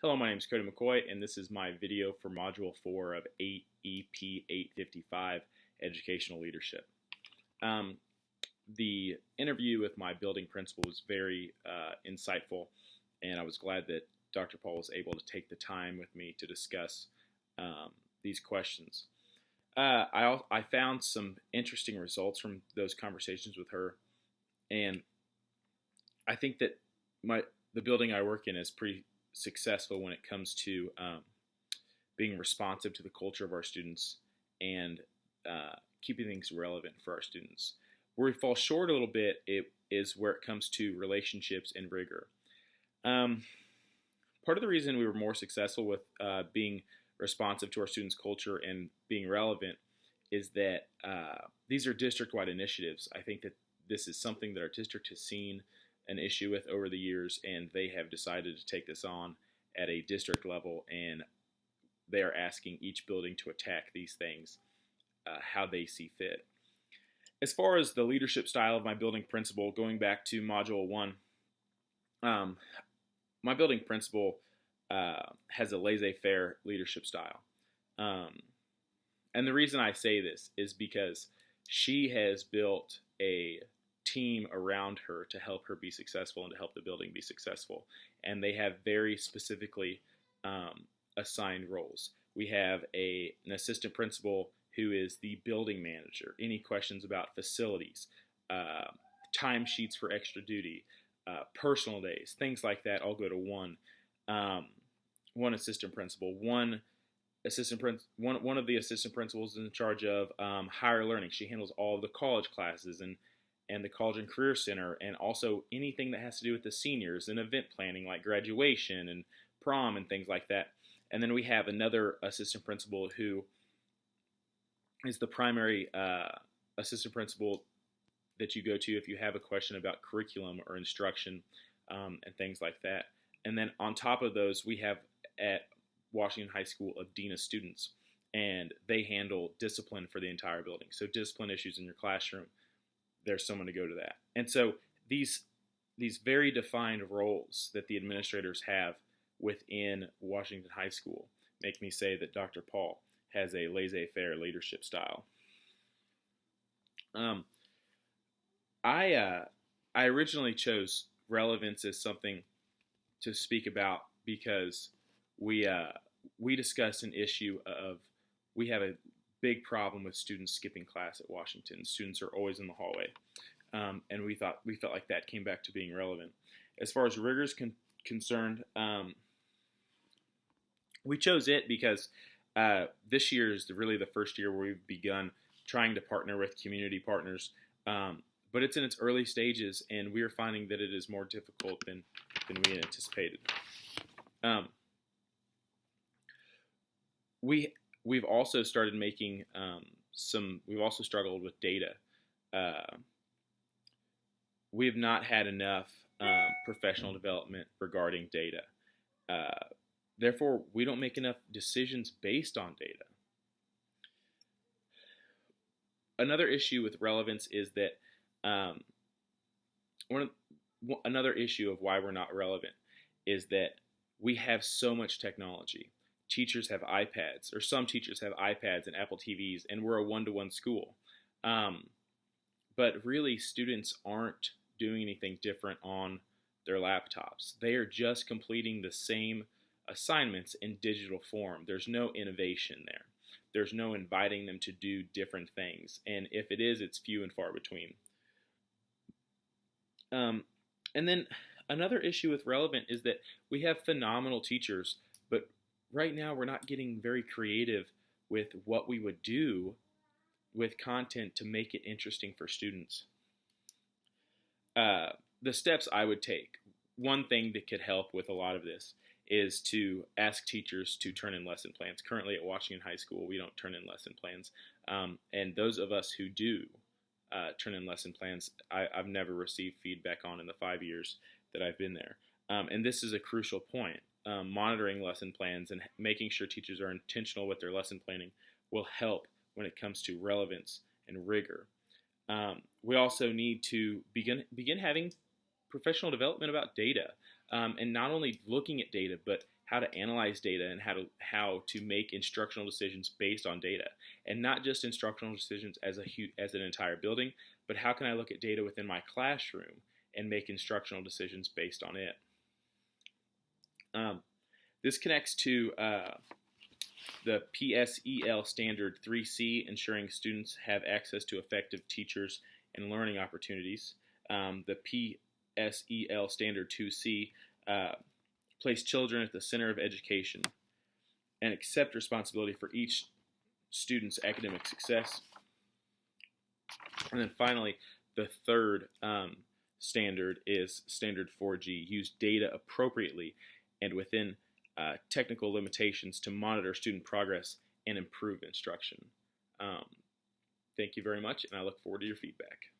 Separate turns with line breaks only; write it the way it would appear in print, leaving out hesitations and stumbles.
Hello, my name is Cody McCoy, and this is my video for Module 4 of AEP 855, Educational Leadership. Um, the interview with my building principal was very insightful, and I was glad that Dr. Paul was able to take the time with me to discuss um, these questions. I found some interesting results from those conversations with her, and I think that the building I work in is pretty successful when it comes to being responsive to the culture of our students and keeping things relevant for our students. Where we fall short a little bit is where it comes to relationships and rigor. Part of the reason we were more successful with being responsive to our students' culture and being relevant is that these are district-wide initiatives. I think that this is something that our district has seen an issue with over the years, and they have decided to take this on at a district level, and they are asking each building to attack these things how they see fit. As far as the leadership style of my building principal, going back to Module 1, my building principal has a laissez-faire leadership style. And the reason I say this is because she has built a team around her to help her be successful and to help the building be successful. And they have very specifically assigned roles. We have an assistant principal who is the building manager. Any questions about facilities, timesheets for extra duty, personal days, things like that all go to one assistant principal. One of the assistant principals is in charge of higher learning. She handles all of the college classes and the College and Career Center, and also anything that has to do with the seniors and event planning like graduation and prom and things like that. And then we have another assistant principal who is the primary assistant principal that you go to if you have a question about curriculum or instruction and things like that. And then on top of those, we have at Washington High School a dean of students, and they handle discipline for the entire building. So discipline issues in your classroom, there's someone to go to that. And so these very defined roles that the administrators have within Washington High School make me say that Dr. Paul has a laissez-faire leadership style. I originally chose relevance as something to speak about because we discussed an issue of we have a big problem with students skipping class at Washington. Students are always in the hallway, and we felt like that came back to being relevant. As far as rigor is concerned, we chose it because this year is really the first year where we've begun trying to partner with community partners, but it's in its early stages, and we are finding that it is more difficult than we had anticipated. We've also started making we've also struggled with data. We have not had enough professional development regarding data. Therefore, we don't make enough decisions based on data. Another issue with relevance is that another issue of why we're not relevant is that we have so much technology. Teachers have iPads, or some teachers have iPads and Apple TVs, and we're a one-to-one school. But really, students aren't doing anything different on their laptops. They are just completing the same assignments in digital form. There's no innovation there. There's no inviting them to do different things. And if it is, it's few and far between. And then another issue with relevant is that we have phenomenal teachers, but right now we're not getting very creative with what we would do with content to make it interesting for students. The steps I would take, one thing that could help with a lot of this is to ask teachers to turn in lesson plans. Currently at Washington High School, we don't turn in lesson plans. And those of us who do turn in lesson plans, I've never received feedback on in the 5 years that I've been there. And this is a crucial point. Monitoring lesson plans and making sure teachers are intentional with their lesson planning will help when it comes to relevance and rigor. We also need to begin having professional development about data. and not only looking at data, but how to analyze data and how to make instructional decisions based on data, and not just instructional decisions as an entire building, but how can I look at data within my classroom and make instructional decisions based on it. This connects to the PSEL Standard 3C, ensuring students have access to effective teachers and learning opportunities. The PSEL Standard 2C place children at the center of education and accept responsibility for each student's academic success. And then finally, the third standard is Standard 4G. Use data appropriately and within technical limitations to monitor student progress and improve instruction. Thank you very much, and I look forward to your feedback.